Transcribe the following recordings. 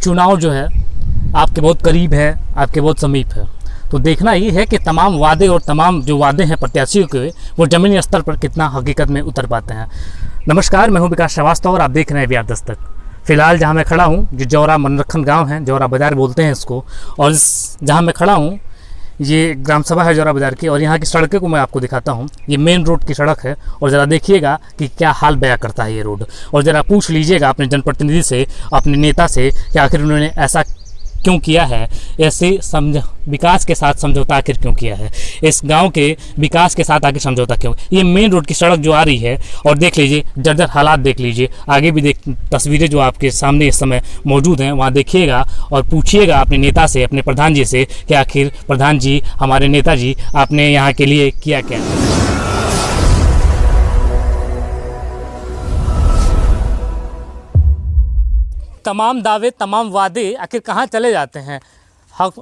चुनाव जो है आपके बहुत करीब है, आपके बहुत समीप है। तो देखना ये है कि तमाम वादे और तमाम जो वादे हैं प्रत्याशियों के, वो ज़मीनी स्तर पर कितना हकीकत में उतर पाते हैं। नमस्कार, मैं हूं विकास श्रीवास्तव और आप देख रहे हैं बिहार दस्तक। फ़िलहाल जहां मैं खड़ा हूं, जो जौरा मनरखन गांव है, जौरा बाज़ार बोलते हैं इसको, और इस जहां मैं खड़ा हूं ये ग्राम सभा है जौरा बाज़ार की, और यहाँ की सड़कों को मैं आपको दिखाता हूँ। ये मेन रोड की सड़क है और ज़रा देखिएगा कि क्या हाल बयां करता है ये रोड, और ज़रा पूछ लीजिएगा अपने जनप्रतिनिधि से, अपने नेता से कि आखिर उन्होंने ऐसा क्यों किया है, ऐसे विकास के साथ समझौता आखिर क्यों किया है, इस गांव के विकास के साथ आखिर समझौता क्यों। ये मेन रोड की सड़क जो आ रही है, और देख लीजिए जर्जर हालात देख लीजिए, आगे भी तस्वीरें जो आपके सामने इस समय मौजूद हैं वहाँ देखिएगा और पूछिएगा अपने नेता से, अपने प्रधान जी से कि आखिर प्रधान जी, हमारे नेताजी, आपने यहाँ के लिए किया क्या। तमाम दावे, तमाम वादे आखिर कहाँ चले जाते हैं।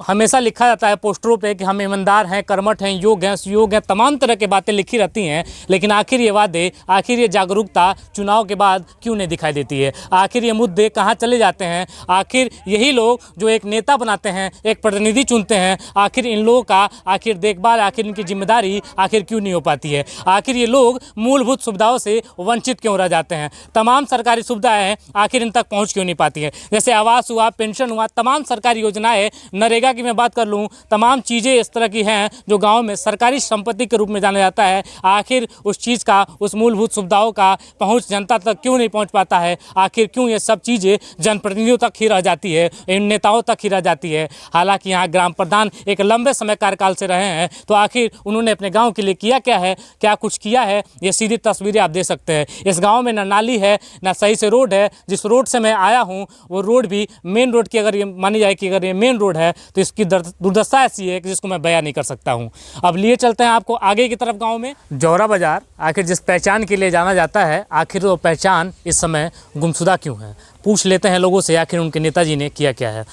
हमेशा लिखा जाता है पोस्टरों पे कि हम ईमानदार हैं, कर्मठ हैं, योग्य हैं, सुयोग्य हैं, तमाम तरह की बातें लिखी रहती हैं, लेकिन आखिर ये वादे, आखिर ये जागरूकता चुनाव के बाद क्यों नहीं दिखाई देती है। आखिर ये मुद्दे कहाँ चले जाते हैं। आखिर यही लोग जो एक नेता बनाते हैं, एक प्रतिनिधि चुनते हैं, आखिर इन लोगों का आखिर देखभाल, आखिर इनकी जिम्मेदारी आखिर क्यों नहीं हो पाती है। आखिर ये लोग मूलभूत सुविधाओं से वंचित क्यों रह जाते हैं। तमाम सरकारी सुविधाएँ आखिर इन तक पहुँच क्यों नहीं पाती है। जैसे आवास हुआ, पेंशन हुआ, तमाम सरकारी योजनाएँ, नरेगा की मैं बात कर लूँ, तमाम चीज़ें इस तरह की हैं जो गांव में सरकारी संपत्ति के रूप में जाना जाता है। आखिर उस चीज़ का, उस मूलभूत सुविधाओं का पहुंच जनता तक क्यों नहीं पहुंच पाता है। आखिर क्यों ये सब चीज़ें जनप्रतिनिधियों तक ही रह जाती है, इन नेताओं तक ही रह जाती है। हालांकि यहाँ ग्राम प्रधान एक लंबे समय कार्यकाल से रहे हैं, तो आखिर उन्होंने अपने गाँव के लिए किया क्या है, क्या कुछ किया है, ये सीधी तस्वीरें आप दे सकते हैं। इस गाँव में ना नाली है, ना सही से रोड है। जिस रोड से मैं आया हूँ वो रोड भी मेन रोड की, अगर ये मानी जाए कि अगर ये मेन रोड है तो इसकी दुर्दशा ऐसी है कि जिसको मैं बयां नहीं कर सकता हूं। अब लिए चलते हैं आपको आगे की तरफ गांव में। जौरा बाजार आखिर जिस पहचान के लिए जाना जाता है, आखिर वो पहचान इस समय गुमशुदा क्यों है। पूछ लेते हैं लोगों से आखिर उनके नेताजी ने किया क्या है।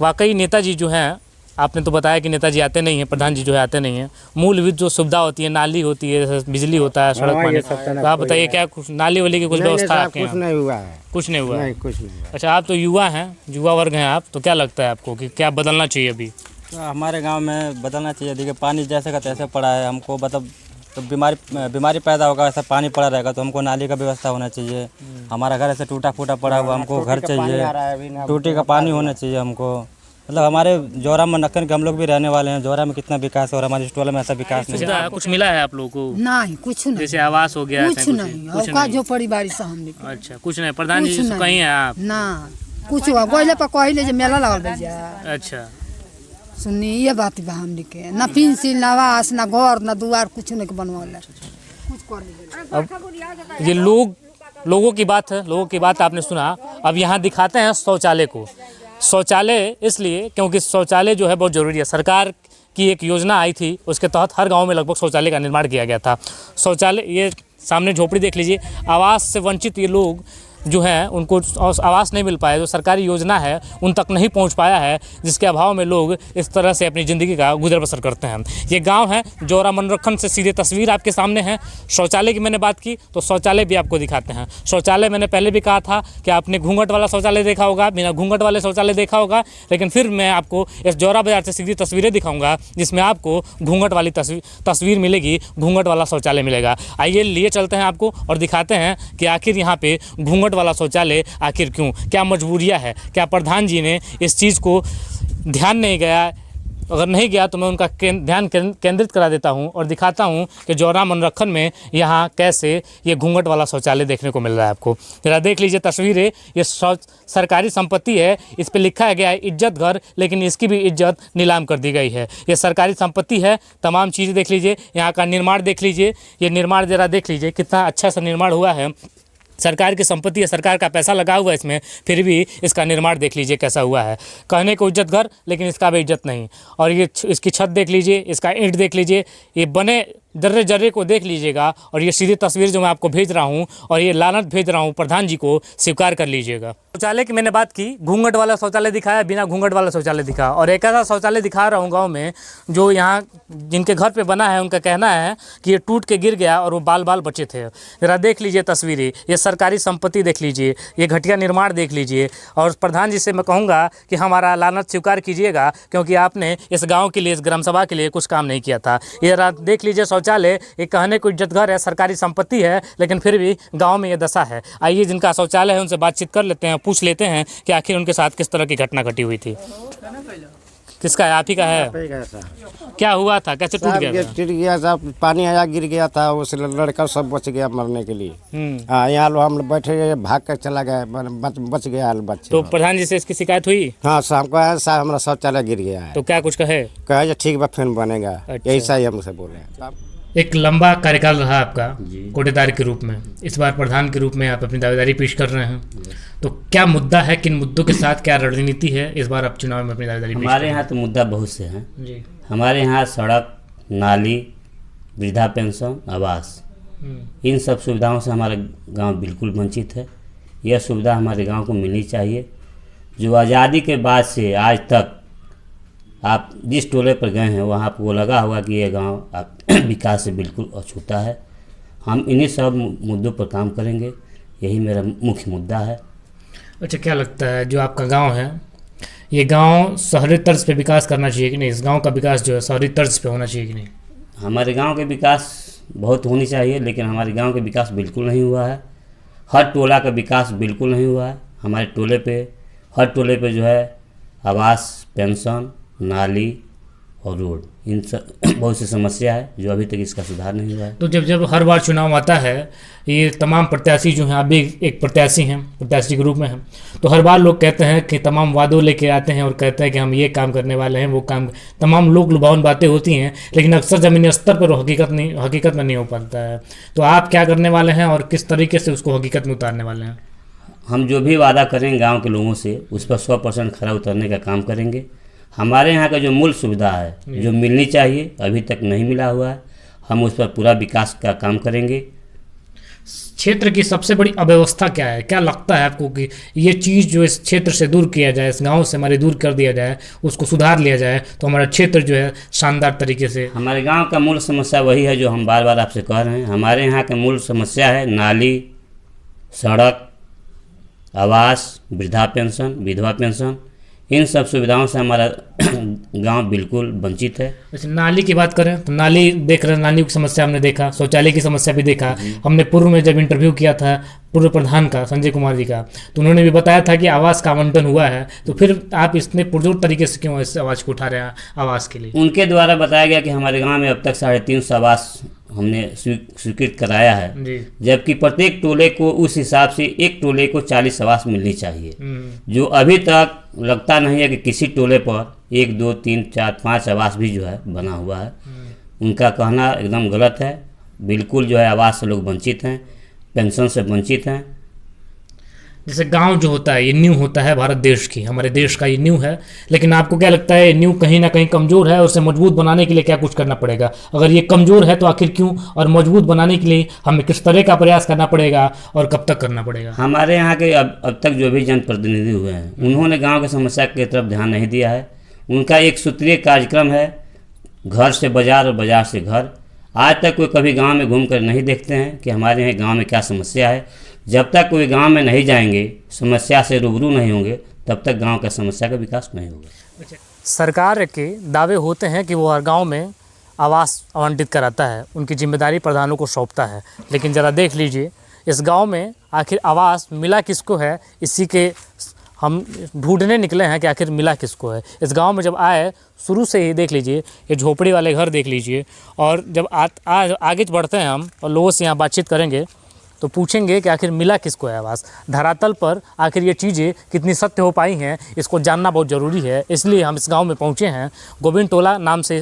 वाकई नेताजी जो हैं, आपने तो बताया कि नेताजी आते नहीं हैं, प्रधान जी जो है आते नहीं हैं। मूलभूत जो सुविधा होती है, नाली होती है, बिजली होता है, सड़क पानी, तो आप बताइए क्या कुछ नाली वाली की कुछ व्यवस्था आपके यहाँ? कुछ नहीं हुआ है। कुछ नहीं हुआ है? कुछ नहीं। अच्छा, आप तो युवा हैं, युवा वर्ग हैं आप, तो क्या लगता है आपको कि क्या बदलना चाहिए अभी? तो हमारे गांव में बदलना चाहिए। देखिए पानी जैसे का तैसे पड़ा है, हमको मतलब तो बीमारी पैदा होगा, ऐसा पानी पड़ा रहेगा, तो हमको नाली का व्यवस्था होना चाहिए। हमारा घर ऐसे टूटा फूटा पड़ा हुआ, हमको घर चाहिए, टूटी का पानी होना चाहिए हमको। मतलब हमारे जौरा मनरखन के हम लोग भी रहने वाले हैं। जौरा में कितना विकास है और हमारे स्टोला में ऐसा विकास नहीं है। कुछ मिला है आप लोगों को? नहीं, कुछ नहीं। जैसे आवास हो गया, कुछ नहीं। जो पड़ी बारिश से हमने। अच्छा, कुछ नहीं। प्रधान जी से कहीं हैं आप? ना कुछ हुआ, गोइले पर कहले जे मेला लगल बजा। अच्छा, सुनी ये बात बा हमने के, ना पेंसिल, ना आवास, ना घर, ना दुआर, कुछ नहीं बनवाला। कुछ कर अब ये लोगों की बात है, लोगों की बात आपने सुना। अब यहाँ दिखाते हैं शौचालय को। शौचालय इसलिए क्योंकि शौचालय जो है बहुत ज़रूरी है। सरकार की एक योजना आई थी, उसके तहत हर गांव में लगभग शौचालय का निर्माण किया गया था। शौचालय, ये सामने झोपड़ी देख लीजिए, आवास से वंचित ये लोग जो हैं उनको आवास नहीं मिल पाया, जो सरकारी योजना है उन तक नहीं पहुंच पाया है, जिसके अभाव में लोग इस तरह से अपनी ज़िंदगी का गुजर बसर करते हैं। ये गांव है जौरा मनरखन से सीधे तस्वीर आपके सामने है। शौचालय की मैंने बात की तो शौचालय भी आपको दिखाते हैं। शौचालय मैंने पहले भी कहा था कि आपने घूंघट वाला शौचालय देखा होगा, बिना घूंघट वाले शौचालय देखा होगा, लेकिन फिर मैं आपको इस जौरा बाज़ार से सीधी तस्वीरें दिखाऊँगा जिसमें आपको घूंघट वाली तस्वीर मिलेगी, घूंघट वाला शौचालय मिलेगा। आइए लिए चलते हैं आपको और दिखाते हैं कि आखिर यहाँ पे घूंघट वाला शौचालय आखिर क्यों, क्या मजबूरियां है, क्या प्रधान जी ने इस चीज़ को ध्यान नहीं गया। अगर नहीं गया तो मैं उनका ध्यान केंद्रित करा देता हूं और दिखाता हूं कि जौरा मनरखन में यहाँ कैसे ये घूंघट वाला शौचालय देखने को मिल रहा है आपको। जरा देख लीजिए तस्वीरें। ये सरकारी संपत्ति है, इस पे लिखा गया है इज्जत घर, लेकिन इसकी भी इज्जत नीलाम कर दी गई है। ये सरकारी संपत्ति है। तमाम चीज़ें देख लीजिए, यहाँ का निर्माण देख लीजिए, ये निर्माण जरा देख लीजिए कितना अच्छा सा निर्माण हुआ है। सरकार की संपत्ति है, सरकार का पैसा लगा हुआ है इसमें, फिर भी इसका निर्माण देख लीजिए कैसा हुआ है। कहने को इज्जत घर, लेकिन इसका भी इज्जत नहीं। और ये इसकी छत देख लीजिए, इसका ईंट देख लीजिए, ये बने जर्रे जर्रे को देख लीजिएगा और ये सीधी तस्वीर जो मैं आपको भेज रहा हूँ और ये लानत भेज रहा हूँ प्रधान जी को स्वीकार कर लीजिएगा। शौचालय की मैंने बात की, घूंघट वाला शौचालय दिखाया, बिना घूंघट वाला शौचालय दिखा, और एक ऐसा शौचालय दिखा रहा हूँ गांव में जो यहाँ जिनके घर पे बना है उनका कहना है कि ये टूट के गिर गया और वो बाल बाल बचे थे। ज़रा देख लीजिए तस्वीरें, ये सरकारी संपत्ति देख लीजिए, ये घटिया निर्माण देख लीजिए। और प्रधान जी से मैं कहूँगा कि हमारा लानत स्वीकार कीजिएगा, क्योंकि आपने इस गाँव के लिए, इस ग्राम सभा के लिए कुछ काम नहीं किया था। ये ज़रा देख लीजिए शौचालय, ये कहने को इज्जत घर है, सरकारी संपत्ति है, लेकिन फिर भी गाँव में ये दशा है। आइए जिनका शौचालय है उनसे बातचीत कर लेते हैं, पूछ लेते हैं कि आखिर उनके साथ किस तरह की घटना घटी हुई थी। किसका है? आप ही का है? क्या हुआ था, कैसे टूट गया था? टूट गया था, पानी आया, गिर गया था, उस लड़का सब बच गया मरने के लिए। हाँ, यहाँ लोग हम बैठे भाग कर चला गया, बच गया बच्चे। तो प्रधान जी से इसकी शिकायत हुई? हाँ, शाम को आया, साहब हमारा शौचालय गिर गया है। तो क्या कुछ कहे? कहे ठीक बा, फिर बनेगा। अच्छा। यही सही हमसे बोले। एक लंबा कार्यकाल रहा आपका कोटेदार के रूप में, इस बार प्रधान के रूप में आप अपनी दावेदारी पेश कर रहे हैं, तो क्या मुद्दा है, किन मुद्दों के साथ क्या रणनीति है इस बार आप चुनाव में अपनी दावेदारी पेश? हमारे यहाँ तो मुद्दा बहुत से हैं जी। हमारे यहाँ सड़क, नाली, वृद्धा पेंशन, आवास, इन सब सुविधाओं से हमारा गांव बिल्कुल वंचित है। यह सुविधा हमारे गांव को मिलनी चाहिए। जो आज़ादी के बाद से आज तक आप जिस टोले पर गए हैं वहाँ आपको लगा होगा कि यह गांव विकास से बिल्कुल अछूता है। हम इन्हीं सब मुद्दों पर काम करेंगे, यही मेरा मुख्य मुद्दा है। अच्छा, क्या लगता है जो आपका गांव है, ये गांव शहरी तर्ज पे विकास करना चाहिए कि नहीं? इस गांव का विकास जो है शहरी तर्ज पे होना चाहिए कि नहीं? हमारे गांव के विकास बहुत होनी चाहिए, लेकिन हमारे गांव के विकास बिल्कुल नहीं हुआ है। हर टोला का विकास बिल्कुल नहीं हुआ है। हमारे टोले पे, हर टोले पे जो है आवास, पेंशन, नाली और रोड, इन सब बहुत सी समस्या है जो अभी तक इसका सुधार नहीं हुआ है। तो जब हर बार चुनाव आता है, ये तमाम प्रत्याशी जो हैं, आप भी एक प्रत्याशी हैं, प्रत्याशी के रूप में हैं, तो हर बार लोग कहते हैं कि तमाम वादों लेके आते हैं और कहते हैं कि हम ये काम करने वाले हैं, वो काम, तमाम लोग लुभावन बातें होती हैं, लेकिन अक्सर ज़मीनी स्तर पर हकीकत में नहीं हो पाता है। तो आप क्या करने वाले हैं और किस तरीके से उसको हकीकत में उतारने वाले हैं? हम जो भी वादा करेंगे गाँव के लोगों से, उस पर 100% खरा उतरने का काम करेंगे। हमारे यहाँ का जो मूल सुविधा है जो मिलनी चाहिए अभी तक नहीं मिला हुआ है, हम उस पर पूरा विकास का काम करेंगे। क्षेत्र की सबसे बड़ी अव्यवस्था क्या है? क्या लगता है आपको कि ये चीज़ जो इस क्षेत्र से दूर किया जाए, इस गांव से हमारे दूर कर दिया जाए, उसको सुधार लिया जाए, तो हमारा क्षेत्र जो है शानदार तरीके से? हमारे गांव का मूल समस्या वही है जो हम बार बार आपसे कह रहे हैं। हमारे यहाँ का मूल समस्या है नाली, सड़क, आवास, वृद्धा पेंशन, विधवा पेंशन, इन सब सुविधाओं से हमारा गांव बिल्कुल वंचित है। अच्छा, नाली की बात करें तो नाली देख रहे हैं, नाली की समस्या हमने देखा, शौचालय की समस्या भी देखा। हमने पूर्व में जब इंटरव्यू किया था पूर्व प्रधान का, संजय कुमार जी का, तो उन्होंने भी बताया था कि आवास का आवंटन हुआ है। तो फिर आप इतने पुरजोर तरीके से क्यों इस आवाज़ को उठा रहे हैं आवास के लिए? उनके द्वारा बताया गया कि हमारे गाँव में अब तक 350 आवास हमने स्वीकृत कराया है, जबकि प्रत्येक टोले को उस हिसाब से एक टोले को 40 आवास मिलनी चाहिए, जो अभी तक लगता नहीं है कि किसी टोले पर 1, 2, 3, 4, 5 आवास भी जो है बना हुआ है। उनका कहना एकदम गलत है। बिल्कुल जो है आवास से लोग वंचित हैं, पेंशन से वंचित हैं। जैसे गांव जो होता है ये नींव होता है भारत देश की, हमारे देश का ये नींव है, लेकिन आपको क्या लगता है नींव कहीं ना कहीं कमज़ोर है और उसे मजबूत बनाने के लिए क्या कुछ करना पड़ेगा? अगर ये कमज़ोर है तो आखिर क्यों, और मजबूत बनाने के लिए हमें किस तरह का प्रयास करना पड़ेगा और कब तक करना पड़ेगा? हमारे यहाँ के अब तक जो भी जनप्रतिनिधि हुए हैं उन्होंने गाँव की समस्या की तरफ ध्यान नहीं दिया है। उनका एक सूत्रीय कार्यक्रम है, घर से बाजार और बाजार से घर। आज तक कोई कभी गांव में घूम कर नहीं देखते हैं कि हमारे यहाँ गांव में क्या समस्या है। जब तक कोई गांव में नहीं जाएंगे, समस्या से रूबरू नहीं होंगे, तब तक गांव का समस्या का विकास नहीं होगा। सरकार के दावे होते हैं कि वो हर गांव में आवास आवंटित कराता है, उनकी जिम्मेदारी प्रधानों को सौंपता है, लेकिन ज़रा देख लीजिए इस गांव में आखिर आवास मिला किसको है, इसी के हम ढूंढने निकले हैं कि आखिर मिला किसको है। इस गांव में जब आए, शुरू से ही देख लीजिए ये झोपड़ी वाले घर देख लीजिए, और जब आगे बढ़ते हैं हम और लोगों से यहाँ बातचीत करेंगे तो पूछेंगे कि आखिर मिला किसको है आवास। धरातल पर आखिर ये चीज़ें कितनी सत्य हो पाई हैं, इसको जानना बहुत ज़रूरी है। इसलिए हम इस गांव में पहुंचे हैं। गोविंद टोला नाम से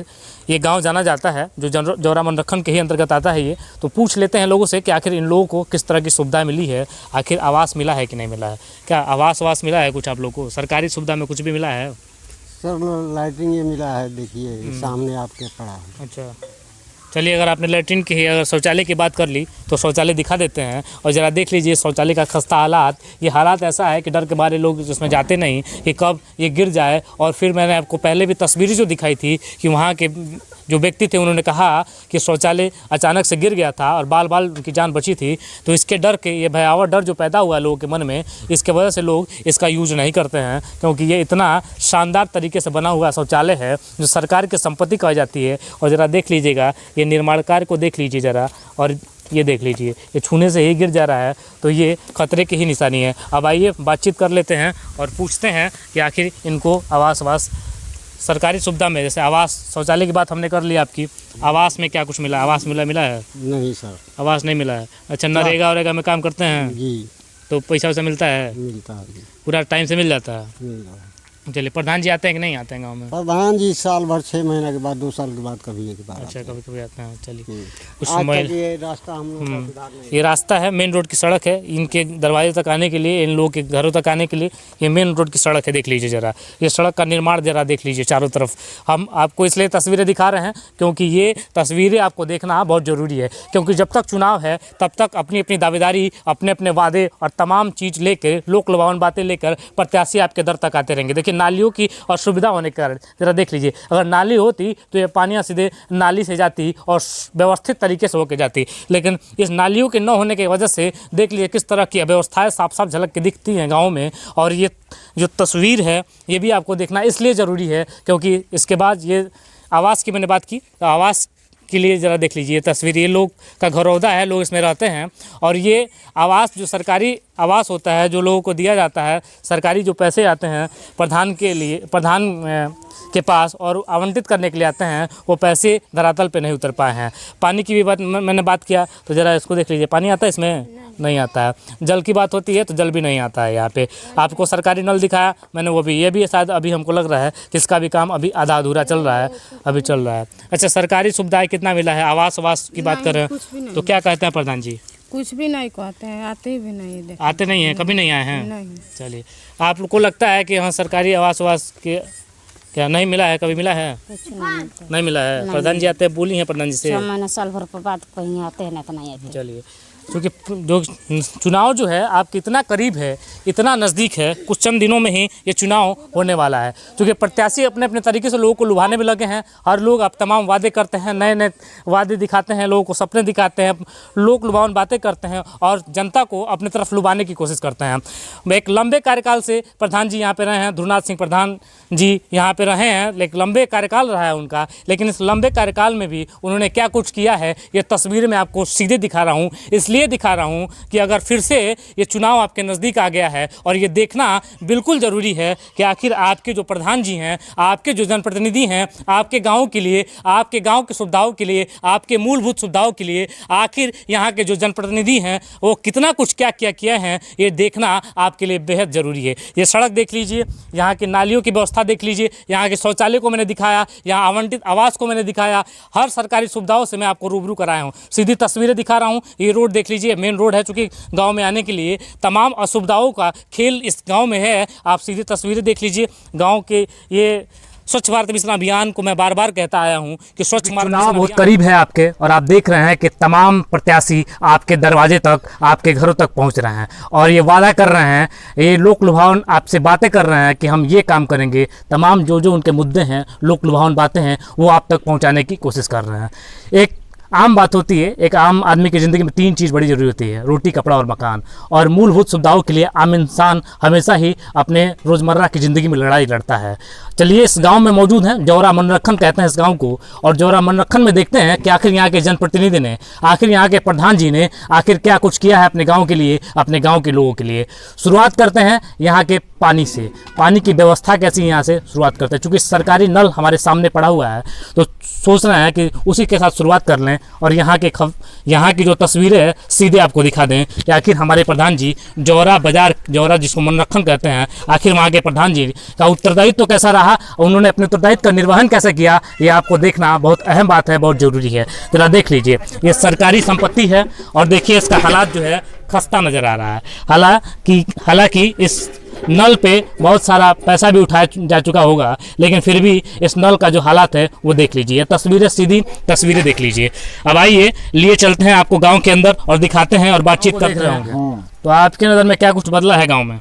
ये गांव जाना जाता है, जो जौरा मनरखन के ही अंतर्गत आता है ये। तो पूछ लेते हैं लोगों से कि आखिर इन लोगों को किस तरह की सुविधा मिली है, आखिर आवास मिला है कि नहीं मिला है। क्या आवास मिला है कुछ आप लोग को? सरकारी सुविधा में कुछ भी मिला है? सर लाइटिंग ये मिला है, देखिए सामने आपके पड़ा है। अच्छा, चलिए, अगर आपने लैट्रिन की अगर शौचालय की बात कर ली तो शौचालय दिखा देते हैं और ज़रा देख लीजिए शौचालय का खस्ता हालात। ये हालात ऐसा है कि डर के मारे लोग इसमें जाते नहीं कि कब ये गिर जाए। और फिर मैंने आपको पहले भी तस्वीरें जो दिखाई थी कि वहाँ के जो व्यक्ति थे उन्होंने कहा कि शौचालय अचानक से गिर गया था और बाल बाल उनकी जान बची थी। तो इसके डर के, ये भयावह डर जो पैदा हुआ लोगों के मन में, इसके वजह से लोग इसका यूज नहीं करते हैं, क्योंकि ये इतना शानदार तरीके से बना हुआ शौचालय है जो सरकार की संपत्ति कही जाती है। और ज़रा देख लीजिएगा ये निर्माण कार्य को देख लीजिए ज़रा, और ये देख लीजिए ये छूने से ही गिर जा रहा है, तो ये खतरे की ही निशानी है। अब आइए बातचीत कर लेते हैं और पूछते हैं कि आखिर इनको आवास सरकारी सुविधा में, जैसे आवास शौचालय की बात हमने कर ली आपकी, आवास में क्या कुछ मिला? आवास मिला है? नहीं सर, आवास नहीं मिला है। अच्छा, नरेगा वरेगा में काम करते हैं जी, तो पैसा वैसा मिलता है? मिलता है, पूरा टाइम से मिल जाता है? मिलता है। चलिए, प्रधान जी आते हैं कि नहीं आते हैं गांव में? प्रधान जी साल भर 6 महीने के बाद, 2 साल के बाद कभी एक बार। अच्छा, कभी कभी आते हैं। चलिए, आज तक ये रास्ता हम लोग का सुधार नहीं। ये रास्ता है, मेन रोड की सड़क है। इनके दरवाजे तक आने के लिए, इन लोगों के घरों तक आने के लिए ये मेन रोड की सड़क है। देख लीजिए ज़रा, ये सड़क का निर्माण ज़रा देख लीजिए चारों तरफ। हम आपको इसलिए तस्वीरें दिखा रहे हैं क्योंकि ये तस्वीरें आपको देखना बहुत ज़रूरी है, क्योंकि जब तक चुनाव है तब तक अपनी अपनी दावेदारी, अपने अपने वादे और तमाम चीज़ लेकर, लोक लुभावन बातें लेकर प्रत्याशी आपके दर तक आते रहेंगे। देखिए, नालियों की असुविधा होने के कारण ज़रा देख लीजिए, अगर नाली होती तो ये पानियाँ सीधे नाली से जाती और व्यवस्थित तरीके से होके जाती, लेकिन इस नालियों के न होने की वजह से देख लीजिए किस तरह की अव्यवस्थाएं साफ साफ झलक के दिखती हैं गाँव में। और ये जो तस्वीर है ये भी आपको देखना इसलिए ज़रूरी है क्योंकि इसके बाद ये आवास की मैंने बात की, तो आवास के लिए ज़रा देख लीजिए ये तस्वीर। ये लोग का घरौदा है, लोग इसमें रहते हैं। और ये आवास जो सरकारी आवास होता है, जो लोगों को दिया जाता है, सरकारी जो पैसे आते हैं प्रधान के लिए, प्रधान के पास और आवंटित करने के लिए आते हैं, वो पैसे धरातल पे नहीं उतर पाए हैं। पानी की भी बात मैंने बात किया, तो ज़रा इसको देख लीजिए, पानी आता है इसमें? नहीं आता है। जल की बात होती है तो जल भी नहीं आता है यहाँ पे। आपको सरकारी नल दिखाया मैंने, वो भी, ये भी शायद अभी हमको लग रहा है कि इसका भी काम अभी आधा अधूरा चल रहा है, अभी चल रहा है। अच्छा, सरकारी सुविधाएं कितना मिला है? आवास की बात कर रहे हैं तो क्या कहते हैं प्रधान जी? कुछ भी नहीं कहते हैं, आते भी नहीं देखते। आते नहीं हैं, कभी नहीं आए हैं? नहीं। चलिए, आप लोग को लगता है कि हाँ सरकारी आवास के क्या नहीं मिला है? कभी मिला है? नहीं मिला है। प्रधान जी आते हैं, बोली हैं प्रधान जी से? 6 महीने साल भर पर बाद कहीं आते हैं, नहीं तो नहीं आते। चलिए, क्योंकि जो चुनाव जो है आपके इतना करीब है, इतना नज़दीक है, कुछ चंद दिनों में ही ये चुनाव होने वाला है। क्योंकि प्रत्याशी अपने अपने तरीके से लोगों को लुभाने में लगे हैं। हर लोग आप तमाम वादे करते हैं, नए नए वादे दिखाते हैं, लोगों को सपने दिखाते हैं, लोक लुभावन बातें करते हैं और जनता को अपनी तरफ लुभाने की कोशिश करते हैं। एक लंबे कार्यकाल से प्रधान जी यहाँ पे रहे हैं, ध्रुवनाथ सिंह प्रधान जी यहाँ पे रहे हैं, लेकिन लंबे कार्यकाल रहा है उनका। लेकिन इस लंबे कार्यकाल में भी उन्होंने क्या कुछ किया है ये तस्वीर में आपको सीधे दिखा रहा हूँ, इसलिए दिखा रहा हूँ कि अगर फिर से ये चुनाव आपके नज़दीक आ गया है और ये देखना बिल्कुल ज़रूरी है कि आखिर आपके जो प्रधान जी हैं, आपके जो जनप्रतिनिधि हैं, आपके गाँव के लिए, आपके गाँव की सुविधाओं के लिए, आपके मूलभूत सुविधाओं के लिए आखिर यहाँ के जो जनप्रतिनिधि हैं वो कितना कुछ क्या क्या किया है, ये देखना आपके लिए बेहद ज़रूरी है। ये सड़क देख लीजिए, यहाँ की नालियों की व्यवस्था देख लीजिए, यहाँ के शौचालय को मैंने दिखाया, यहाँ आवंटित आवास को मैंने दिखाया, हर सरकारी सुविधाओं से मैं आपको रूबरू कराया हूँ, सीधी तस्वीरें दिखा रहा हूँ। ये रोड देख लीजिए, मेन रोड है, चूँकि गांव में आने के लिए तमाम असुविधाओं का खेल इस गांव में है। आप सीधी तस्वीरें देख लीजिए गांव के। ये स्वच्छ भारत मिशन अभियान को मैं बार बार कहता आया हूं कि स्वच्छ भारत चुनाव बहुत करीब है आपके, और आप देख रहे हैं कि तमाम प्रत्याशी आपके दरवाजे तक, आपके घरों तक पहुंच रहे हैं और ये वादा कर रहे हैं, ये लोक लुभावन आपसे बातें कर रहे हैं कि हम ये काम करेंगे। तमाम जो जो उनके मुद्दे हैं, लोक लुभावन बातें हैं, वो आप तक पहुँचाने की कोशिश कर रहे हैं। एक आम बात होती है, एक आम आदमी की ज़िंदगी में 3 चीज़ बड़ी ज़रूरी होती है, रोटी, कपड़ा और मकान। और मूलभूत सुविधाओं के लिए आम इंसान हमेशा ही अपने रोज़मर्रा की ज़िंदगी में लड़ाई लड़ता है। चलिए, इस गांव में मौजूद हैं, जौरा मनरखन कहते हैं इस गांव को, और जौरा मनरखन में देखते हैं कि आखिर यहाँ के जनप्रतिनिधि ने, आखिर यहाँ के प्रधान जी ने आखिर क्या कुछ किया है अपने गाँव के लिए, अपने गाँव के लोगों के लिए। शुरुआत करते हैं यहाँ के पानी से, पानी की व्यवस्था कैसी यहाँ से शुरुआत करते हैं। चूँकि सरकारी नल हमारे सामने पड़ा हुआ है तो सोच रहे हैं कि उसी के साथ शुरुआत कर लें और यहाँ की जो तस्वीरें हैं सीधे आपको दिखा दें कि आखिर हमारे प्रधान जी जौरा बाजार, जौरा जिसको मनरखन कहते हैं, आखिर वहाँ के प्रधान जी का उत्तरदायित्व तो कैसा रहा, उन्होंने अपने उत्तरदायित्व का निर्वहन कैसे किया, ये आपको देखना बहुत अहम बात है, बहुत ज़रूरी है। जरा देख लीजिए, ये सरकारी संपत्ति है और देखिए इसका हालात जो है खस्ता नज़र आ रहा है। हालांकि इस नल पे बहुत सारा पैसा भी उठाया जा चुका होगा, लेकिन फिर भी इस नल का जो हालात है वो देख लीजिए। तस्वीरें, सीधी तस्वीरें देख लीजिए। अब आइए लिए चलते हैं आपको गांव के अंदर और दिखाते हैं और बातचीत करते रहे होंगे। तो आपके नज़र में क्या कुछ बदला है गांव में?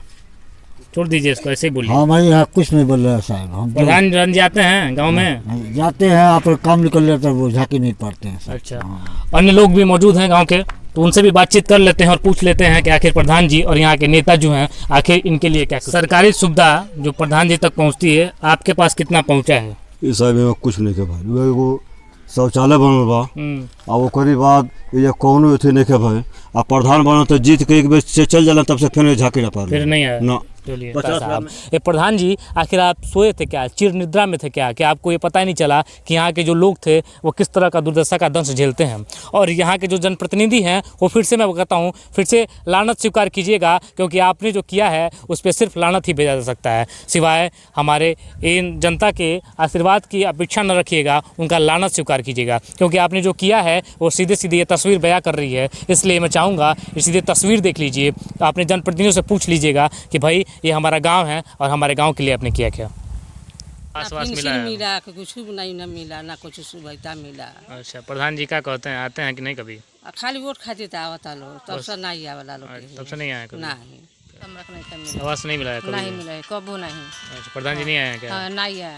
छोड़ दीजिए इसको, ऐसे ही बोलिए। हमारे यहाँ कुछ नहीं बोल रहा है साहब। हम प्रधान रन जाते हैं गांव में? जाते हैं, आप काम निकल लेते हैं, वो झाँकी नहीं पड़ते हैं साहब। अच्छा, अन्य लोग भी मौजूद हैं गांव के, तो उनसे भी बातचीत कर लेते हैं और पूछ लेते हैं कि आखिर प्रधान जी और यहाँ के नेता जो हैं आखिर इनके लिए क्या सरकारी सुविधा जो प्रधान जी तक पहुँचती है आपके पास कितना पहुँचा है? ये साहब कुछ नहीं के भाई, वो शौचालय बनल बा आ ओकरी बाद ये कौनो अथी नहीं के भाई। आ प्रधान बना तो जीत के एक बेर से चल जाला, तब से फिर झाँकी ना पा फिर नहीं आया ना। चलिए साहब, ये प्रधान जी आखिर आप सोए थे क्या, चिर निद्रा में थे क्या, कि आपको ये पता ही नहीं चला कि यहाँ के जो लोग थे वो किस तरह का दुर्दशा का दंश झेलते हैं? और यहाँ के जो जनप्रतिनिधि हैं वो फिर से मैं कहता हूँ, फिर से लानत स्वीकार कीजिएगा, क्योंकि आपने जो किया है उस पर सिर्फ लानत ही भेजा जा सकता है, सिवाय हमारे इन जनता के आशीर्वाद की अपेक्षा न रखिएगा, उनका लानत स्वीकार कीजिएगा, क्योंकि आपने जो किया है वो सीधे सीधे ये तस्वीर बयां कर रही है। इसलिए मैं चाहूँगा ये सीधे तस्वीर देख लीजिए, अपने जनप्रतिनिधियों से पूछ लीजिएगा कि भाई ये हमारा गांव है और हमारे गांव के लिए आपने किया क्या? आसपास मिला है? मिला कुछ नहीं, न मिला ना कुछ सुविधा मिला। अच्छा, प्रधान जी क्या कहते हैं, आते हैं कि नहीं कभी? खाली वोट खाते थे आवता लोग, तब से नहीं आवाला लोग। तब से नहीं आया कभी? नहीं, आवास नहीं मिला है कभी? नहीं मिला है, कबो नहीं। अच्छा, प्रधान जी नहीं आए हैं क्या? नहीं आया।